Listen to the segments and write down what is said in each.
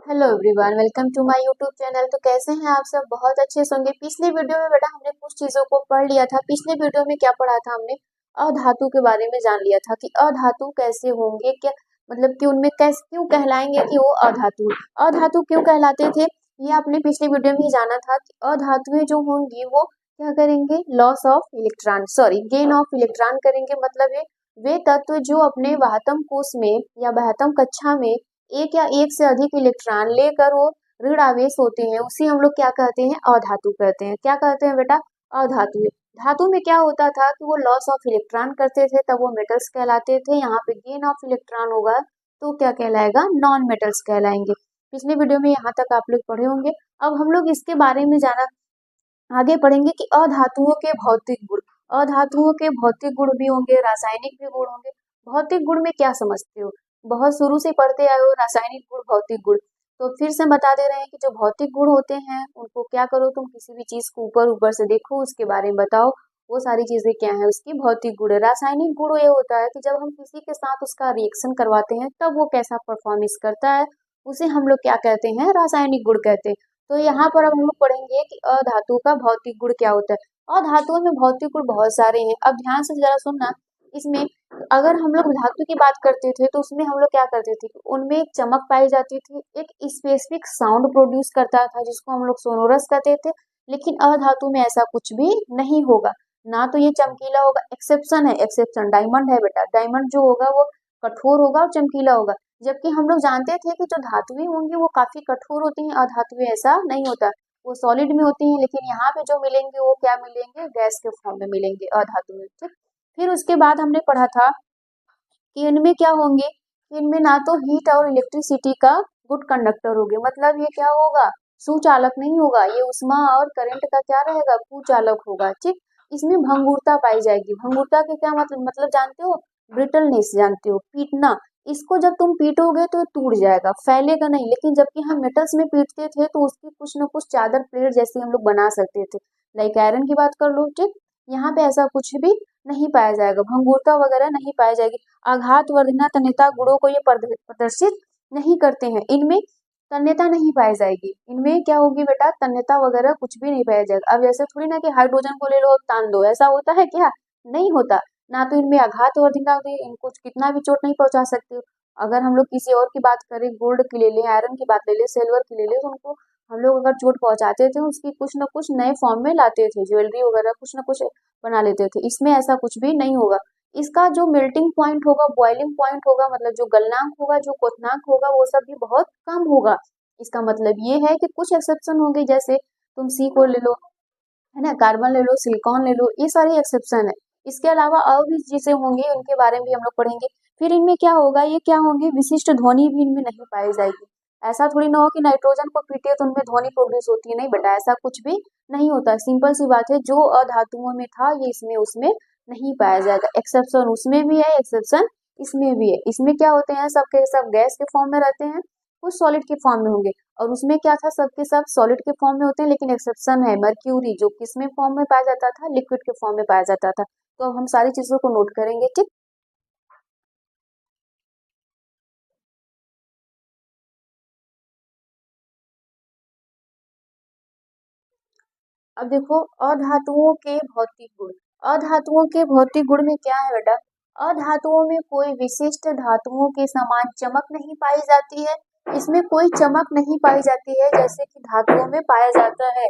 Hello everyone, welcome to my YouTube channel. तो कैसे हैं आप सब? बहुत अच्छे से होंगे। पिछले वीडियो में बेटा हमने कुछ चीज़ों को पढ़ लिया था। पिछले वीडियो में क्या पढ़ा था हमने? अधातु के बारे में जान लिया था कि अधातु कैसे होंगे, क्या मतलब कि उनमें कैसे क्यों कहलाएंगे कि वो अधातु। अधातु क्यों कहलाते थे ये आपने पिछले वीडियो में ही जाना था कि अधातुएं जो होंगी वो क्या करेंगे? Loss of electron, sorry gain of electron करेंगे। मतलब ये वे तत्व जो अपने वाहतम कोष में या वाहतम कक्षा में एक या एक से अधिक इलेक्ट्रॉन लेकर वो ऋण आवेश होते हैं, उसे हम लोग क्या कहते हैं? अधातु कहते हैं। क्या कहते हैं बेटा? अधातु। धातु में क्या होता था कि वो लॉस ऑफ इलेक्ट्रॉन करते थे, तब वो मेटल्स कहलाते थे। यहाँ पे गेन ऑफ इलेक्ट्रॉन होगा तो क्या कहलाएगा? नॉन मेटल्स कहलाएंगे। पिछले वीडियो में यहाँ तक आप लोग पढ़े होंगे। अब हम लोग इसके बारे में जाना आगे पढ़ेंगे कि अधातुओं के भौतिक गुण। अधातुओं के भौतिक गुण भी होंगे, रासायनिक भी गुण होंगे। भौतिक गुण में क्या समझते हो? बहुत शुरू से पढ़ते आए हो रासायनिक गुण, भौतिक गुण। तो फिर से बता दे रहे हैं कि जो भौतिक गुण होते हैं उनको क्या करो, तुम किसी भी चीज को ऊपर ऊपर से देखो, उसके बारे में बताओ वो सारी चीजें क्या है उसकी भौतिक गुण। रासायनिक गुण ये होता है कि जब हम किसी के साथ उसका रिएक्शन करवाते हैं तब वो कैसा परफॉर्मेंस करता है, उसे हम लोग क्या कहते हैं? रासायनिक गुण कहते हैं। तो यहाँ पर अब हम लोग पढ़ेंगे कि अधातु का भौतिक गुण क्या होता है। अधातुओं में भौतिक गुण बहुत सारे हैं। अब ध्यान से जरा सुनना। इसमें अगर हम लोग धातु की बात करते थे तो उसमें हम लोग क्या करते थे? उनमें एक चमक पाई जाती थी, एक स्पेसिफिक साउंड प्रोड्यूस करता था जिसको हम लोग सोनोरस कहते थे। लेकिन अधातु में ऐसा कुछ भी नहीं होगा। ना तो ये चमकीला होगा, एक्सेप्शन है, एक्सेप्शन डायमंड है बेटा। डायमंड जो होगा वो कठोर होगा और चमकीला होगा। जबकि हम लोग जानते थे कि जो धातुएं होंगी वो काफी कठोर होती हैं, अधातुएं ऐसा नहीं होता, वो सॉलिड में होती हैं। लेकिन यहाँ पे जो मिलेंगे वो क्या मिलेंगे? गैस के फॉर्म में मिलेंगे अधातु में। ठीक। फिर उसके बाद हमने पढ़ा था कि इनमें क्या होंगे? इनमें ना तो हीट और इलेक्ट्रिसिटी का गुड कंडक्टर होंगे। मतलब ये क्या होगा? सुचालक नहीं होगा, ये उष्मा और करंट का क्या रहेगा? कुचालक होगा। ठीक। इसमें भंगुरता पाई जाएगी। भंगुरता के क्या मतलब जानते हो? ब्रिटलनेस जानते हो? पीटना। इसको जब तुम पीटोगे तो टूट जाएगा, फैलेगा नहीं। लेकिन जबकि हम मेटल्स में पीटते थे तो उसकी कुछ न कुछ चादर प्लेट जैसे हम लोग बना सकते थे। लाइक आयरन की बात कर लो। ठीक। यहाँ पे ऐसा कुछ भी नहीं पाया जाएगा, भंगुरता वगैरह नहीं पाई जाएगी। आघात वर्धना तन्यता गुणों को ये प्रदर्शित नहीं करते हैं। इनमें तन्यता नहीं पाई जाएगी। इनमें क्या होगी बेटा? तन्यता वगैरह कुछ भी नहीं पाया जाएगा। अब जैसे थोड़ी ना कि हाइड्रोजन को ले लो तान दो, ऐसा होता है क्या? नहीं होता। ना तो इनमें आघात वर्धना होती है, इनको कितना भी चोट नहीं पहुंचा सकते हो। अगर हम लोग किसी और की बात करें, गोल्ड की ले लें, आयरन की बात ले लें, सिल्वर की ले लें, तो उनको हम लोग अगर चोट पहुंचाते थे उसकी कुछ न कुछ नए फॉर्म में लाते थे, ज्वेलरी वगैरह कुछ न कुछ बना लेते थे। इसमें ऐसा कुछ भी नहीं होगा। इसका जो मेल्टिंग पॉइंट होगा, बॉइलिंग पॉइंट होगा, मतलब जो गलनांक होगा, जो क्वथनांक होगा, वो सब भी बहुत कम होगा। इसका मतलब ये है कि कुछ एक्सेप्शन होंगे, जैसे तुम सी को ले लो, है ना, कार्बन ले लो, सिलिकॉन ले लो, ये सारे एक्सेप्शन है। इसके अलावा और भी चीजें होंगी, उनके बारे में भी हम लोग पढ़ेंगे। फिर इनमें क्या होगा? ये क्या होंगे? विशिष्ट ध्वनि भी इनमें नहीं पाई जाएगी। ऐसा थोड़ी ना हो कि नाइट्रोजन को पीटे तो उनमें ध्वनि प्रोड्यूस होती है। नहीं बेटा, ऐसा कुछ भी नहीं होता। सिंपल सी बात है, जो अधातुओं में था ये इसमें उसमें नहीं पाया जाएगा। एक्सेप्शन उसमें भी है, एक्सेप्शन इसमें भी है। इसमें क्या होते हैं? सबके सब गैस के फॉर्म में रहते हैं, कुछ सॉलिड के फॉर्म में होंगे। और उसमें क्या था? सबके सब सॉलिड के फॉर्म में होते हैं। लेकिन एक्सेप्शन है मर्क्यूरी, जो किस में फॉर्म में पाया जाता था? लिक्विड के फॉर्म में पाया जाता था। तो अब हम सारी चीजों को नोट करेंगे। ठीक। अब देखो अधातुओं के भौतिक गुण। अधातुओं के भौतिक गुण में क्या है बेटा? अधातुओं में कोई विशिष्ट धातुओं के समान चमक नहीं पाई जाती है। इसमें कोई चमक नहीं पाई जाती है जैसे कि धातुओं में पाया जाता है।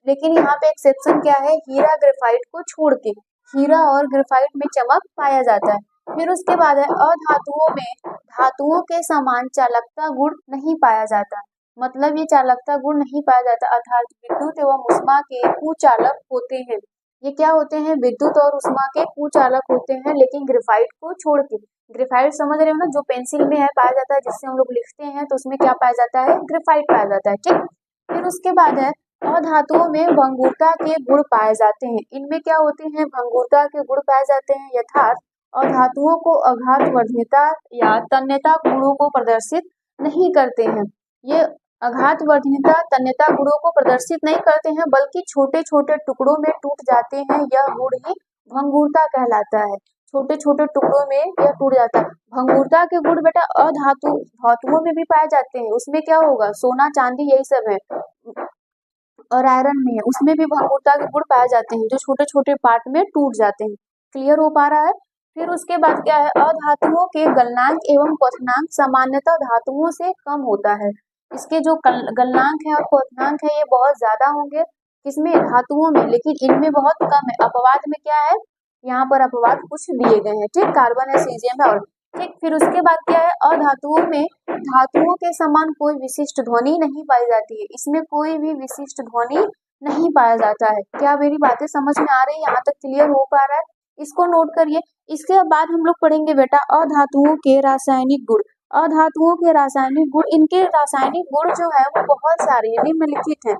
लेकिन यहाँ पे एक्सेप्शन क्या है? हीरा ग्रेफाइट को छोड़ के हीरा और ग्रेफाइट में चमक पाया जाता है। फिर उसके बाद है अधातुओं में धातुओं के समान चालकता गुण नहीं पाया जाता। मतलब ये चालकता गुण नहीं पाया जाता, अर्थात विद्युत एवं उष्मा के कुचालक होते हैं। ये क्या होते हैं? विद्युत और उष्मा के कुचालक होते हैं, लेकिन ग्रेफाइट को छोड़ के। ग्रेफाइट समझ रहे हो ना, जो पेंसिल में है पाया जाता है, जिससे हम लोग लिखते हैं, तो उसमें क्या पाया जाता है? ग्रेफाइट पाया जाता है। ठीक। फिर उसके बाद है अधातुओं में भंगुरता के गुण पाए जाते हैं। इनमें क्या होते हैं? भंगुरता के गुण पाए जाते हैं। यथार्थ अधातुओं को आघात वर्धनता या तन्यता गुणों को प्रदर्शित नहीं करते हैं। ये आघात वर्धनता तन्यता गुणों को प्रदर्शित नहीं करते हैं, बल्कि छोटे छोटे टुकड़ों में टूट जाते हैं। यह गुण ही भंगुरता कहलाता है। छोटे छोटे टुकड़ों में यह टूट जाता है। भंगुरता के गुण बेटा धातुओं में भी पाए जाते हैं, उसमें क्या होगा, सोना चांदी यही सब है, और आयरन में है, उसमें भी भंगुरता के गुण पाए जाते हैं, जो छोटे छोटे पार्ट में टूट जाते हैं। क्लियर हो पा रहा है। फिर उसके बाद क्या है, अधातुओं के गलनांक एवं क्वथनांक सामान्यतः धातुओं से कम होता है। इसके जो गलनांक है और क्वथनांक है ये बहुत ज्यादा होंगे, किसमें, धातुओं में, लेकिन इनमें बहुत कम है। अपवाद में क्या है, यहाँ पर अपवाद कुछ दिए गए हैं, ठीक, कार्बन है, सीजियम है, और ठीक। फिर उसके बाद क्या है, अधातुओं में धातुओं के समान कोई विशिष्ट ध्वनि नहीं पाई जाती है, इसमें कोई भी विशिष्ट ध्वनि नहीं पाया जाता है। क्या मेरी बातें समझ में आ रही है, यहाँ तक क्लियर हो पा रहा है, इसको नोट करिए। इसके बाद हम लोग पढ़ेंगे बेटा अधातुओं के रासायनिक गुण। अधातुओं के रासायनिक गुण, इनके रासायनिक गुण जो है वो बहुत सारे हैं, निम्नलिखित हैं।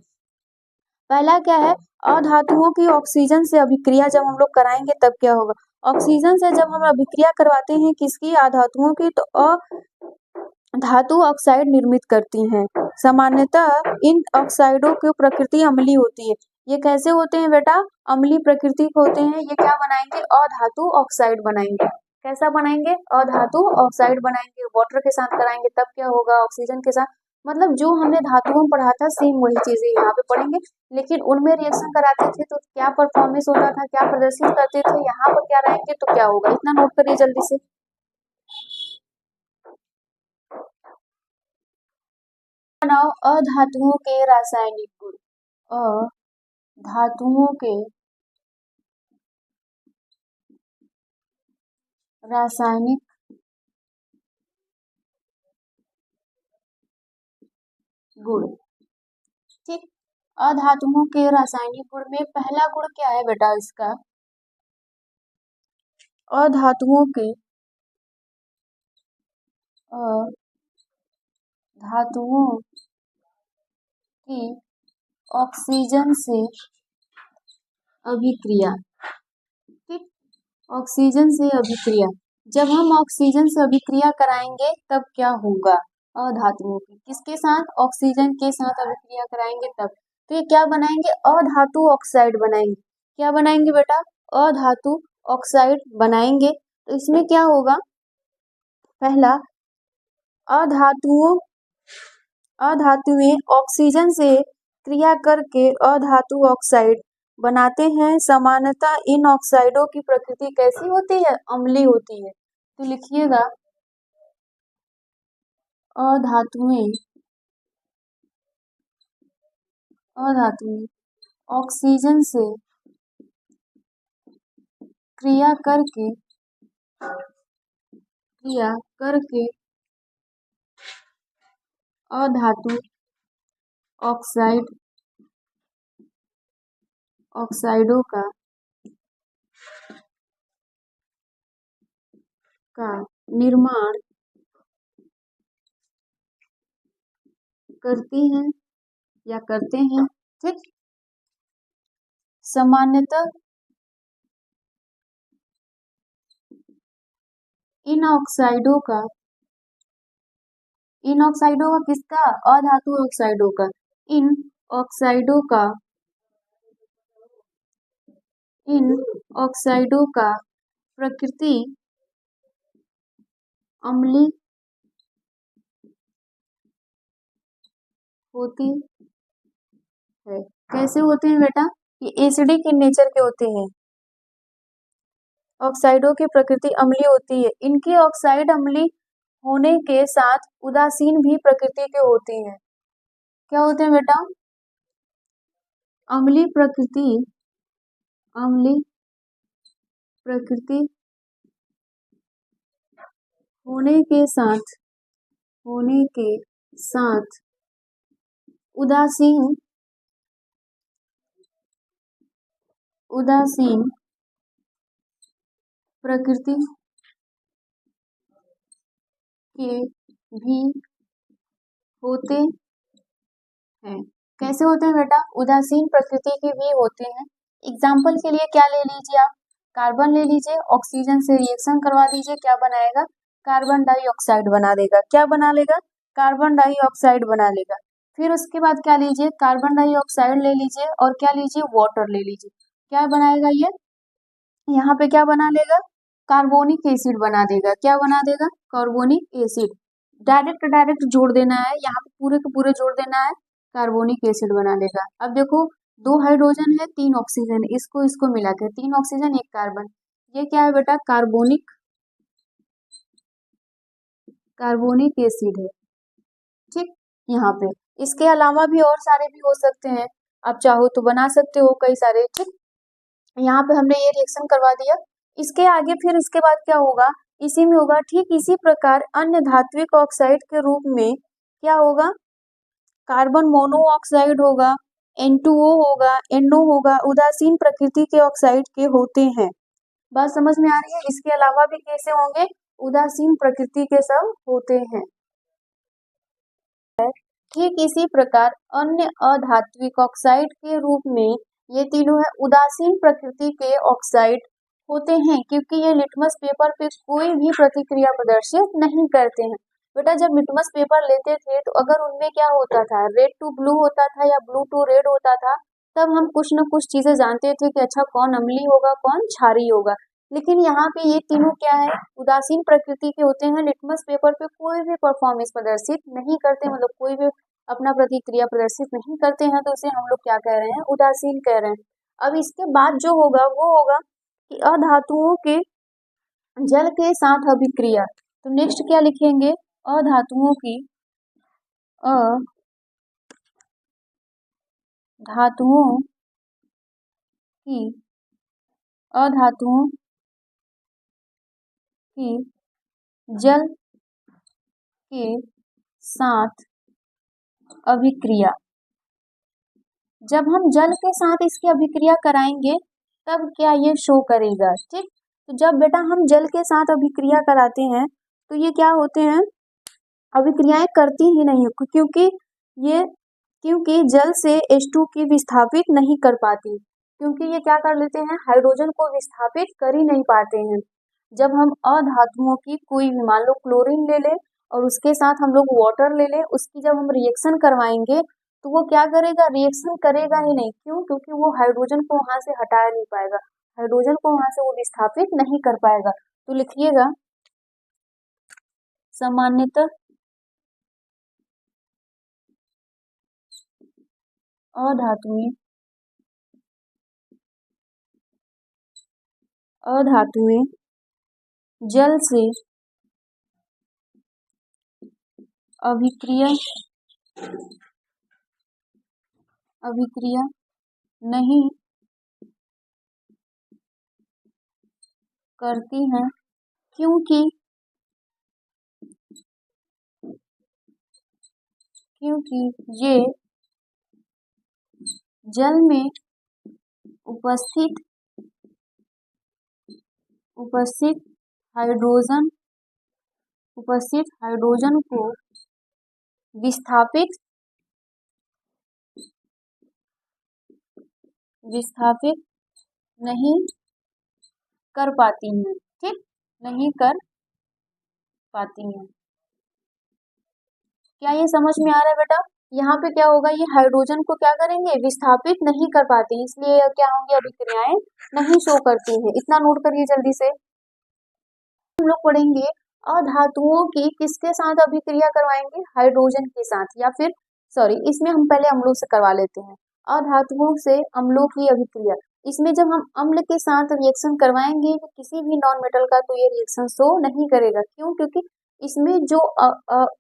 पहला क्या है, अधातुओं की ऑक्सीजन से अभिक्रिया जब हम लोग कराएंगे तब क्या होगा, ऑक्सीजन से जब हम अभिक्रिया करवाते हैं किसकी, अधातुओं की, तो धातु ऑक्साइड निर्मित करती हैं। सामान्यतः इन ऑक्साइडों की प्रकृति अम्लीय होती है। ये कैसे होते हैं बेटा, अम्लीय प्रकृति के होते हैं। ये क्या बनाएंगे, अधातु ऑक्साइड बनाएंगे। कैसा बनाएंगे, अधातु ऑक्साइड बनाएंगे, वाटर के साथ कराएंगे तब क्या होगा, ऑक्सीजन के साथ। मतलब जो हमने धातुओं में पढ़ा था सेम वही चीजें यहाँ पे पढ़ेंगे, लेकिन उनमें रिएक्शन कराते थे तो क्या परफॉर्मेंस होता था, क्या प्रदर्शित करते थे, यहाँ पर क्या रहेंगे तो क्या होगा, इतना नोट करिए जल्दी से। बनाओ अधातुओं के रासायनिक गुण। अधातुओं के रासायनिक गुण, ठीक। अधातुओं के रासायनिक गुण में पहला गुण क्या है बेटा इसका, अधातुओं के धातुओं की ऑक्सीजन से अभिक्रिया, ठीक, ऑक्सीजन से अभिक्रिया। जब हम ऑक्सीजन से अभिक्रिया कराएंगे तब क्या होगा, अधातुओं की किसके साथ, ऑक्सीजन के साथ अभिक्रिया कराएंगे तब, तो ये क्या बनाएंगे, अधातु ऑक्साइड बनाएंगे। क्या बनाएंगे बेटा, अधातु ऑक्साइड बनाएंगे। तो इसमें क्या होगा, पहला अधातुएं ऑक्सीजन से क्रिया करके अधातु ऑक्साइड बनाते हैं। सामान्यतः इन ऑक्साइडों की प्रकृति कैसी होती है, अम्लीय होती है। तो लिखिएगा, अधातुएं ऑक्सीजन से क्रिया करके अधातु ऑक्साइडों का निर्माण करती हैं या करते हैं, ठीक। सामान्यतः इन ऑक्साइडों का किसका, अधातु ऑक्साइडों का, इन ऑक्साइडों का प्रकृति अम्लीय होती है। कैसे होते हैं बेटा, ये एसिडिक इन नेचर के होते हैं। ऑक्साइडों की प्रकृति अम्लीय होती है। इनके ऑक्साइड अम्लीय होने के साथ उदासीन भी प्रकृति के होते हैं। क्या होते हैं बेटा, अम्लीय प्रकृति होने के साथ उदासीन प्रकृति के भी होते हैं। कैसे होते हैं बेटा, उदासीन प्रकृति के भी होते हैं। एग्जाम्पल के लिए क्या ले लीजिए आप, कार्बन ले लीजिए, ऑक्सीजन से रिएक्शन करवा दीजिए, क्या बनाएगा, कार्बन डाइऑक्साइड बना देगा। क्या बना लेगा, कार्बन डाइऑक्साइड बना लेगा। फिर उसके बाद क्या लीजिए, कार्बन डाइऑक्साइड ले लीजिए और क्या लीजिए, वाटर ले लीजिए, क्या बनाएगा ये, यहाँ पे क्या बना लेगा, कार्बोनिक एसिड बना देगा। क्या बना देगा? Carbonic acid. डायरेक्ट जोड़ देना है, यहाँ पे पूरे के पूरे जोड़ देना है, कार्बोनिक एसिड बना देगा। अब देखो 2 हाइड्रोजन है 3 ऑक्सीजन, इसको मिला के 3 ऑक्सीजन 1 कार्बन, ये क्या है बेटा? कार्बोनिक एसिड है। ठीक, यहाँ पे इसके अलावा भी और सारे भी हो सकते हैं, आप चाहो तो बना सकते हो कई सारे। ठीक, यहाँ पे हमने ये रिएक्शन करवा दिया। इसके आगे फिर इसके बाद क्या होगा? इसी में होगा। ठीक इसी प्रकार अन्य धात्विक ऑक्साइड के रूप में क्या होगा? कार्बन मोनोऑक्साइड होगा, N2O होगा, NO होगा, उदासीन प्रकृति के ऑक्साइड के होते हैं। बात समझ में आ रही है? इसके अलावा भी कैसे होंगे? उदासीन प्रकृति के सब होते हैं। ठीक इसी प्रकार अन्य अधात्विक ऑक्साइड के रूप में ये तीनों है उदासीन प्रकृति के ऑक्साइड होते हैं, क्योंकि ये लिटमस पेपर पे कोई भी प्रतिक्रिया प्रदर्शित नहीं करते हैं। बेटा जब लिटमस पेपर लेते थे तो अगर उनमें क्या होता था, रेड टू ब्लू होता था या ब्लू टू रेड होता था, तब हम कुछ न कुछ चीजें जानते थे कि अच्छा कौन अम्लीय होगा कौन क्षारीय होगा। लेकिन यहाँ पे ये तीनों क्या है? उदासीन प्रकृति के होते हैं, लिटमस पेपर पे कोई भी परफॉर्मेंस प्रदर्शित नहीं करते, मतलब कोई भी अपना प्रतिक्रिया प्रदर्शित नहीं करते हैं, तो उसे हम लोग क्या कह रहे हैं? उदासीन कह रहे हैं। अब इसके बाद जो होगा वो होगा कि अधातुओं के जल के साथ अभिक्रिया। तो नेक्स्ट क्या लिखेंगे? अधातुओं की अधातुओं की अधातुओं की जल के साथ अभिक्रिया। जब हम जल के साथ इसकी अभिक्रिया कराएंगे तब क्या ये शो करेगा। ठीक, तो जब बेटा हम जल के साथ अभिक्रिया कराते हैं तो ये क्या होते हैं? अभिक्रियाएं करती ही नहीं, क्योंकि जल से H2 की विस्थापित नहीं कर पाती, क्योंकि ये क्या कर लेते हैं? हाइड्रोजन को विस्थापित कर ही नहीं पाते हैं। जब हम अधातुओं की कोई भी, मान लो क्लोरीन ले ले और उसके साथ हम लोग वाटर ले ले, उसकी जब हम रिएक्शन करवाएंगे तो वो क्या करेगा? रिएक्शन करेगा ही नहीं। क्यों? क्योंकि वो हाइड्रोजन को वहां से हटा नहीं पाएगा, हाइड्रोजन को वहां से वो विस्थापित नहीं कर पाएगा। तो लिखिएगा सामान्यतः अधातुएं जल से अभिक्रिया नहीं करती हैं, क्योंकि ये जल में उपस्थित हाइड्रोजन को विस्थापित नहीं कर पाती हैं। ठीक, नहीं कर पाती हैं। क्या ये समझ में आ रहा है बेटा? यहाँ पे क्या होगा? ये हाइड्रोजन को क्या करेंगे? विस्थापित नहीं कर पाती, इसलिए क्या होंगी? अभिक्रियाएं नहीं शो करती हैं। इतना नोट करिए जल्दी से। हम लोग पढ़ेंगे अधातुओं की किसके साथ अभिक्रिया करवाएंगे? हाइड्रोजन के साथ, या फिर सॉरी, इसमें हम पहले अम्लों से करवा लेते हैं। अधातुओं से अम्लों की अभिक्रिया, इसमें जब हम अम्ल के साथ रिएक्शन करवाएंगे तो किसी भी नॉन मेटल का तो ये रिएक्शन शो नहीं करेगा। क्यों? क्योंकि इसमें जो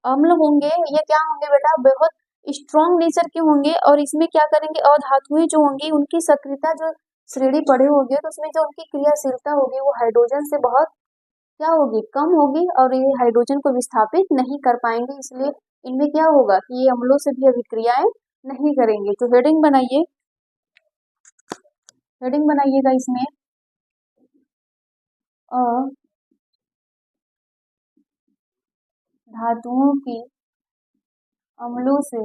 अम्ल होंगे ये क्या होंगे बेटा? बहुत स्ट्रॉन्ग नेचर के होंगे, और इसमें क्या करेंगे? अधातुएं जो होंगी उनकी सक्रियता जो श्रेणी पढ़े होंगे तो उसमें जो उनकी क्रियाशीलता होगी वो हाइड्रोजन से बहुत क्या होगी? कम होगी, और ये हाइड्रोजन को विस्थापित नहीं कर पाएंगे, इसलिए इनमें क्या होगा कि ये अम्लों से भी अभिक्रियाएं नहीं करेंगे। तो हेडिंग बनाइएगा इसमें धातुओं की अम्लों से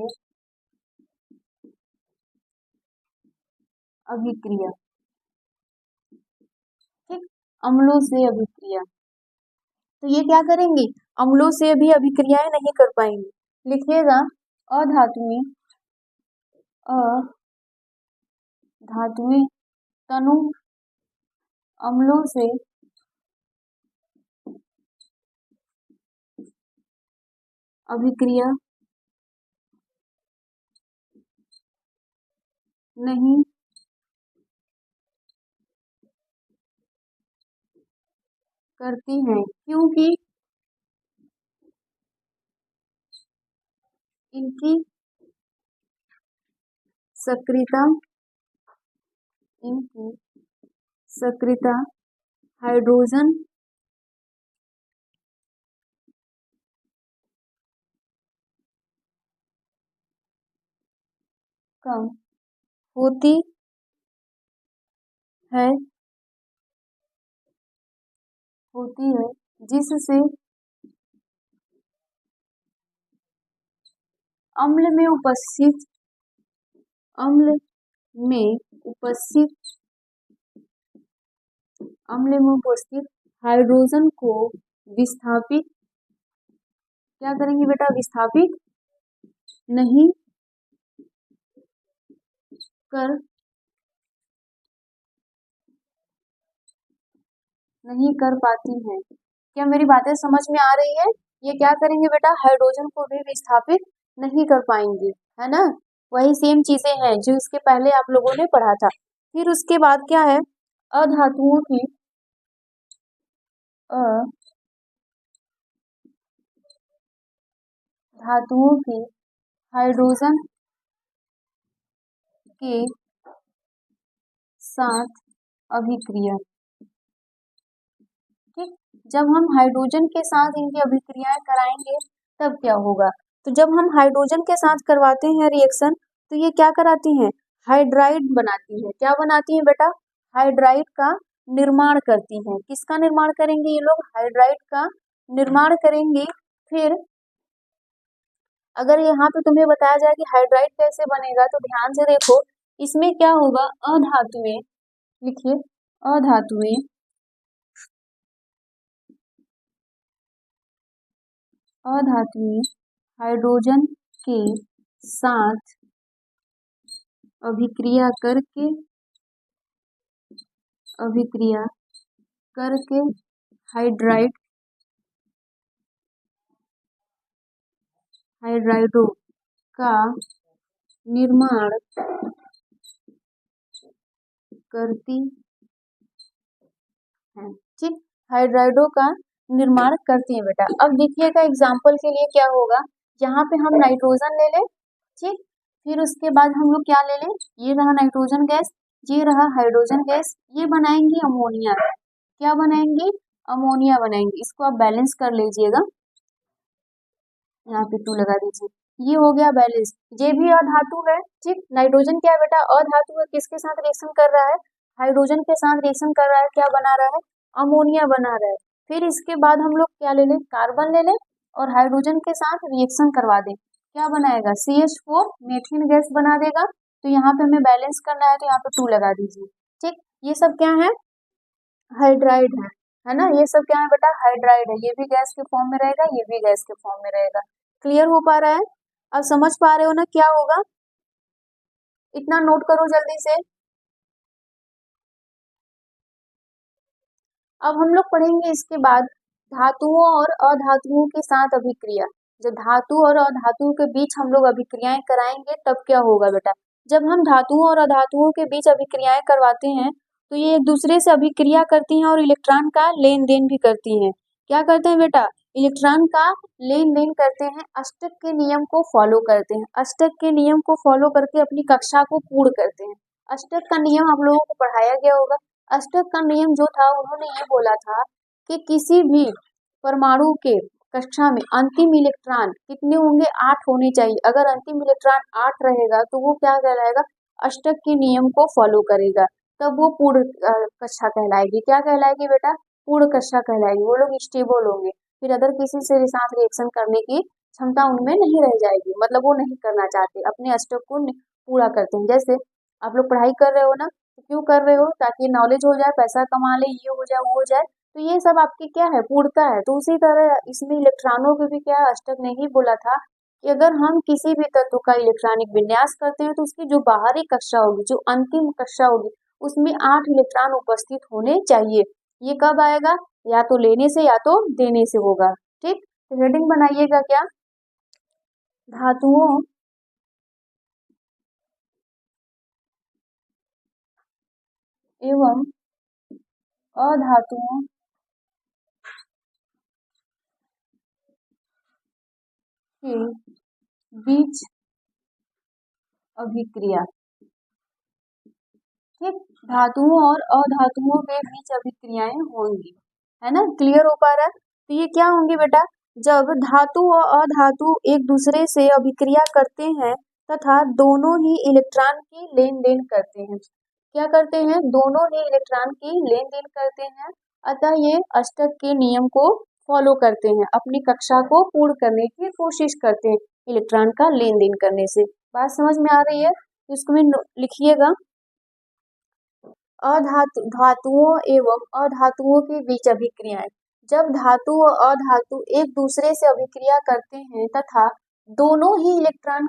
अभिक्रिया। ठीक, अम्लों से अभिक्रिया, तो ये क्या करेंगे? अम्लों से भी अभिक्रियाएं नहीं कर पाएंगे। लिखिएगा अधातुएं अधातुएं तनु अम्लों से अभिक्रिया नहीं करती हैं क्योंकि इनकी सक्रियता इनकी सक्रियता हाइड्रोजन कम होती है जिससे अम्ल में उपस्थित अम्ल में उपस्थित अम्ल में उपस्थित हाइड्रोजन को विस्थापित क्या करेंगे बेटा, विस्थापित नहीं कर नहीं कर पाती हैं। क्या मेरी बातें समझ में आ रही है? ये क्या करेंगे बेटा, हाइड्रोजन को भी विस्थापित नहीं कर पाएंगे, है ना। वही सेम चीजें हैं जो इसके पहले आप लोगों ने पढ़ा था। फिर उसके बाद क्या है, अधातुओं की धातुओं की हाइड्रोजन के साथ अभिक्रिया। ठीक, जब हम हाइड्रोजन के साथ इनकी अभिक्रियाएं कराएंगे तब क्या होगा, तो जब हम हाइड्रोजन के साथ करवाते हैं रिएक्शन तो ये क्या कराती हैं, हाइड्राइड बनाती है। क्या बनाती है बेटा, हाइड्राइड का निर्माण करती हैं। किसका निर्माण करेंगे ये लोग, हाइड्राइड का निर्माण करेंगे। फिर अगर यहाँ पे तुम्हें बताया जाए कि हाइड्राइड कैसे बनेगा तो ध्यान से देखो, इसमें क्या होगा, अधातुएं, लिखिए अधातुएं अधातुएं हाइड्रोजन के साथ अभिक्रिया करके हाइड्राइडो का निर्माण करती है। ठीक, हाइड्राइडो का निर्माण करती है बेटा। अब देखिएगा एग्जाम्पल के लिए क्या होगा, यहाँ पे हम नाइट्रोजन ले लें, ठीक, फिर उसके बाद हम लोग क्या ले लें, ये रहा नाइट्रोजन गैस, ये रहा हाइड्रोजन गैस, ये बनाएंगे अमोनिया। क्या बनाएंगे, अमोनिया बनाएंगे। इसको आप बैलेंस कर लीजिएगा, यहाँ पे 2 लगा दीजिए। ये हो गया बैलेंस, ये भी अधातु है। ठीक, नाइट्रोजन क्या है बेटा, अधातु है। किसके साथ रिएक्शन कर रहा है, हाइड्रोजन के साथ रिएक्शन कर रहा है। क्या बना रहा है, अमोनिया बना रहा है। फिर इसके बाद हम लोग क्या ले लें, कार्बन ले लें और हाइड्रोजन के साथ रिएक्शन करवा दें। क्या बनाएगा, CH4 मीथेन गैस बना देगा। तो यहाँ पे हमें बैलेंस करना है तो यहाँ पे 2 लगा दीजिए। ठीक, ये सब क्या है, हाइड्राइड है ना। ये सब क्या है बेटा, हाइड्राइड है। ये भी गैस के फॉर्म में रहेगा, ये भी गैस के फॉर्म में रहेगा। क्लियर हो पा रहा है, अब समझ पा रहे हो ना क्या होगा, इतना नोट करो जल्दी से। अब हम लोग पढ़ेंगे इसके बाद धातुओं और अधातुओं के साथ अभिक्रिया। जब धातु और अधातु के बीच हम लोग अभिक्रियाएं कराएंगे तब क्या होगा बेटा, जब हम धातुओं और अधातुओं के बीच अभिक्रियाएं करवाते हैं तो ये एक दूसरे से अभिक्रिया करती हैं और इलेक्ट्रॉन का लेन देन भी करती हैं। क्या करते हैं बेटा, इलेक्ट्रॉन का लेन देन करते हैं, अष्टक के नियम को फॉलो करते हैं। अष्टक के नियम को फॉलो करके अपनी कक्षा को पूर्ण करते हैं। अष्टक का नियम आप लोगों को पढ़ाया गया होगा। अष्टक का नियम जो था, उन्होंने ये बोला था कि किसी भी परमाणु के कक्षा में अंतिम इलेक्ट्रॉन कितने होंगे, 8 होने चाहिए। अगर अंतिम इलेक्ट्रॉन 8 रहेगा तो वो क्या कहलाएगा, अष्टक के नियम को फॉलो करेगा, तब वो पूर्ण कक्षा कहलाएगी। क्या कहलाएगी बेटा, पूर्ण कक्षा कहलाएगी। वो लोग स्टेबल होंगे, फिर अदर किसी से साथ रिएक्शन करने की क्षमता उनमें नहीं रह जाएगी, मतलब वो नहीं करना चाहते, अपने अष्टक को पूरा करते हैं। जैसे आप लोग पढ़ाई कर रहे हो ना, तो क्यों कर रहे हो, ताकि नॉलेज हो जाए, पैसा कमा ले, ये हो जाए, वो हो जाए, तो ये सब आपकी क्या है, पूर्णता है। तो उसी तरह इसमें इलेक्ट्रॉनों को भी क्या है, अष्टक ने ही बोला था कि अगर हम किसी भी तत्व का इलेक्ट्रॉनिक विन्यास करते हैं तो उसकी जो बाहरी कक्षा होगी, जो अंतिम कक्षा होगी, उसमें 8 इलेक्ट्रॉन उपस्थित होने चाहिए। ये कब आएगा, या तो लेने से या तो देने से होगा। ठीक, तो हेडिंग बनाइएगा क्या, धातुओं एवं अधातुओं के बीच अभिक्रिया। ठीक, धातुओं और अधातुओं के बीच अभिक्रियाएं होंगी, है ना। क्लियर हो पा रहा है। तो ये क्या होंगी बेटा, जब धातु और अधातु एक दूसरे से अभिक्रिया करते हैं तथा दोनों ही इलेक्ट्रॉन की लेन देन करते हैं। क्या करते हैं, दोनों ही इलेक्ट्रॉन की लेन देन करते हैं, अतः ये अष्टक के नियम को फॉलो करते हैं, अपनी कक्षा को पूर्ण करने की कोशिश करते हैं इलेक्ट्रॉन का लेन देन करने से। बात समझ में आ रही है, इसको भी लिखिएगा। धातुओं एवं अधातुओं के बीच अभिक्रियाएं। जब धातु और अधातु एक दूसरे से अभिक्रिया करते हैं तथा दोनों ही इलेक्ट्रॉन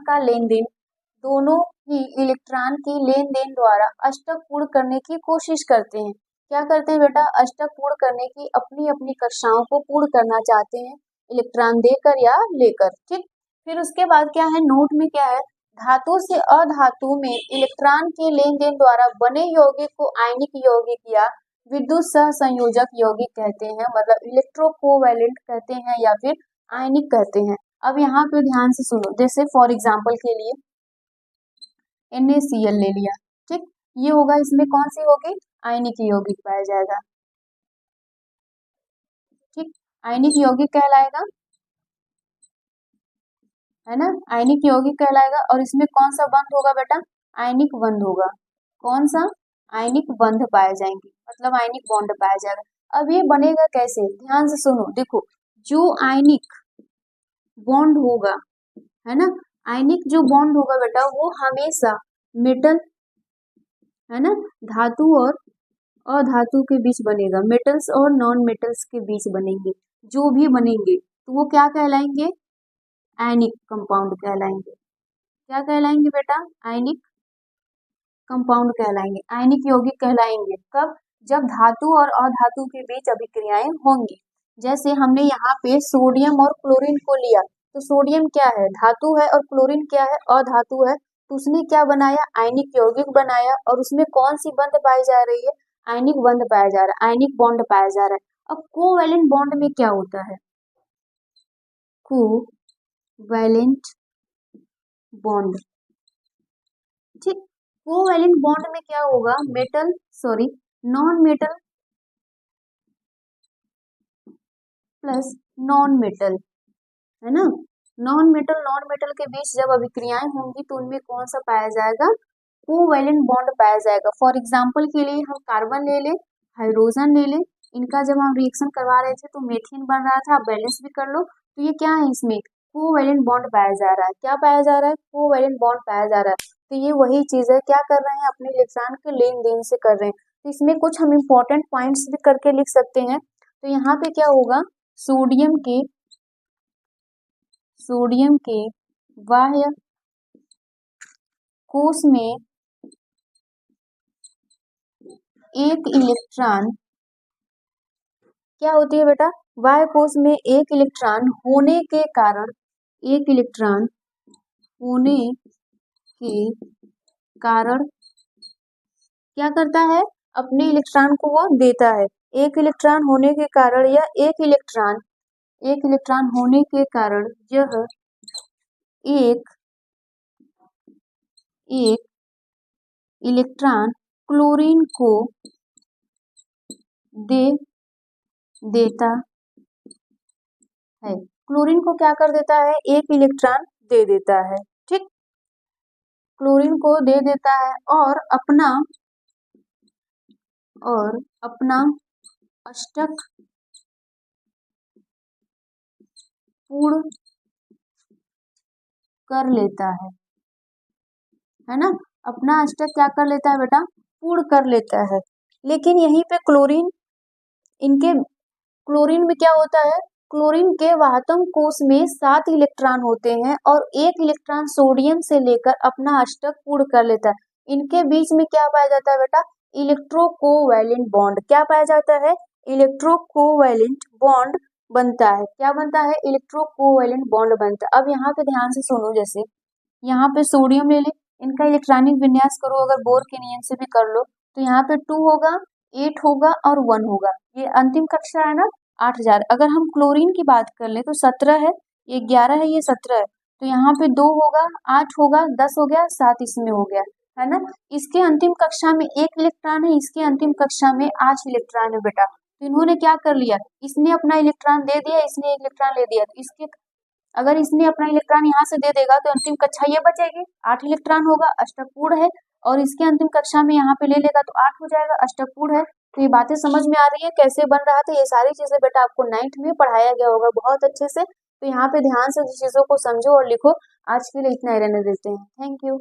की लेन देन द्वारा अष्टक पूर्ण करने की कोशिश करते हैं। क्या करते हैं बेटा, अष्टक पूर्ण करने की अपनी अपनी कक्षाओं को पूर्ण करना चाहते हैं, इलेक्ट्रॉन देकर या लेकर। ठीक, फिर उसके बाद क्या है, नोट में क्या है, धातु से अधातु में इलेक्ट्रॉन के लेन देन द्वारा बने यौगिक को आयनिक यौगिक या विद्युत सहसंयोजक यौगिक कहते हैं, मतलब इलेक्ट्रोकोवैलेंट कहते हैं या फिर आयनिक कहते हैं। अब यहाँ पे ध्यान से सुनो, जैसे फॉर एग्जांपल के लिए NaCl ले लिया। ठीक, ये होगा, इसमें कौन सी होगी, आयनिक यौगिक पाया जाएगा। ठीक, आयनिक यौगिक कहलाएगा, है ना, आयनिक यौगिक कहलाएगा। और इसमें कौन सा बंध होगा बेटा, आयनिक बंध होगा। कौन सा, आयनिक बंध पाए जाएंगे, मतलब आयनिक बॉन्ड पाया जाएगा। अब ये बनेगा कैसे, ध्यान से सुनो, देखो, जो आयनिक बॉन्ड होगा, है ना, आयनिक जो बॉन्ड होगा बेटा, वो हमेशा मेटल, है ना, धातु और अधातु के बीच बनेगा, मेटल्स और नॉन मेटल्स के बीच बनेंगे। जो भी बनेंगे तो वो क्या कहलाएंगे, आयनिक कंपाउंड कहलाएंगे। क्या कहलाएंगे बेटा, आयनिक कंपाउंड कहलाएंगे, आयनिक यौगिक कहलाएंगे। कब, जब धातु और अधातु के बीच अभिक्रियाएं होंगी। जैसे हमने यहाँ पे सोडियम और क्लोरीन को लिया, तो सोडियम क्या है, धातु है, और क्लोरीन क्या है, अधातु है। तो उसने क्या बनाया, आयनिक यौगिक बनाया, और उसमें कौन सी बंध पाई जा रही है, आयनिक बंध पाया जा रहा है, आयनिक बॉन्ड पाया जा रहा है। अब कोवैलेंट बॉन्ड में क्या होता है, कोवैलेंट बॉन्ड। ठीक, कोवैलेंट बॉन्ड में क्या होगा, non metal plus non metal, है ना, नॉन मेटल के बीच जब अभिक्रियाएं होंगी तो उनमें कौन सा पाया जाएगा, कोवैलेंट बॉन्ड पाया जाएगा। फॉर एग्जांपल के लिए हम कार्बन ले लें, हाइड्रोजन ले लें, इनका जब हम रिएक्शन करवा रहे थे तो मीथेन बन रहा था, बैलेंस भी कर लो, तो ये क्या है, इसमें कोवैलेंट बॉन्ड पाया जा रहा है। क्या पाया जा रहा है, कोवैलेंट बॉन्ड पाया जा रहा है। तो ये वही चीज है, क्या कर रहे हैं, अपने इलेक्ट्रॉन के लेन देन से कर रहे हैं। तो इसमें कुछ हम इम्पोर्टेंट पॉइंट्स भी करके लिख सकते हैं। तो यहाँ पे क्या होगा, सोडियम के बाह्य कोश में एक इलेक्ट्रॉन, क्या होती है बेटा, बाह्य कोश में एक इलेक्ट्रॉन होने के कारण क्या करता है, अपने इलेक्ट्रॉन को वो देता है। एक इलेक्ट्रॉन होने के कारण या एक इलेक्ट्रॉन होने के कारण यह एक इलेक्ट्रॉन क्लोरीन को दे देता है। क्लोरीन को क्या कर देता है, एक इलेक्ट्रॉन दे देता है। ठीक, क्लोरीन को दे देता है और अपना अष्टक पूर्ण कर लेता है ना, अपना अष्टक क्या कर लेता है बेटा, पूर्ण कर लेता है। लेकिन यहीं पे क्लोरीन में क्या होता है, क्लोरीन के वाहतम कोश में 7 इलेक्ट्रॉन होते हैं और एक इलेक्ट्रॉन सोडियम से लेकर अपना अष्टक पूर्ण कर लेता है। इनके बीच में क्या पाया जाता है बेटा, इलेक्ट्रोकोवैलेंट बॉन्ड। क्या पाया जाता है, इलेक्ट्रोकोवैलेंट बॉन्ड बनता है, क्या बनता है, इलेक्ट्रो कोवैलेंट बॉन्ड बनता है। अब यहाँ पे ध्यान से सुनो, जैसे यहाँ पे सोडियम ले ले, इनका इलेक्ट्रॉनिक विन्यास करो, अगर बोर के नियम से भी कर लो, तो यहाँ पे 2 होगा, 8 होगा और 1 होगा। ये अंतिम कक्षा है ना, 8000। अगर हम क्लोरीन की बात कर ले तो 17 है, ये 11 है, ये 17 है, तो यहाँ पे 2 होगा, 8 होगा, 10 हो गया, 7 इसमें हो गया, है ना। इसके अंतिम कक्षा में 1 इलेक्ट्रॉन है, इसके अंतिम कक्षा में 8 इलेक्ट्रॉन है बेटा। तो इन्होंने क्या कर लिया, इसने अपना इलेक्ट्रॉन दे दिया, इसने 1 इलेक्ट्रॉन ले दिया, तो इसके अगर इसने अपना इलेक्ट्रॉन यहाँ से दे देगा तो अंतिम कक्षा ये बचेगी, 8 इलेक्ट्रॉन होगा, अष्टकपूर्ण है। और इसके अंतिम कक्षा में यहाँ पे ले लेगा तो 8 हो जाएगा, अष्टकपूर्ण है। तो ये बातें समझ में आ रही है कैसे बन रहा था, ये सारी चीजें बेटा आपको 9th में पढ़ाया गया होगा बहुत अच्छे से। तो यहाँ पे ध्यान से चीजों को समझो और लिखो। आज के लिए इतना ही रहने देते हैं। Thank you.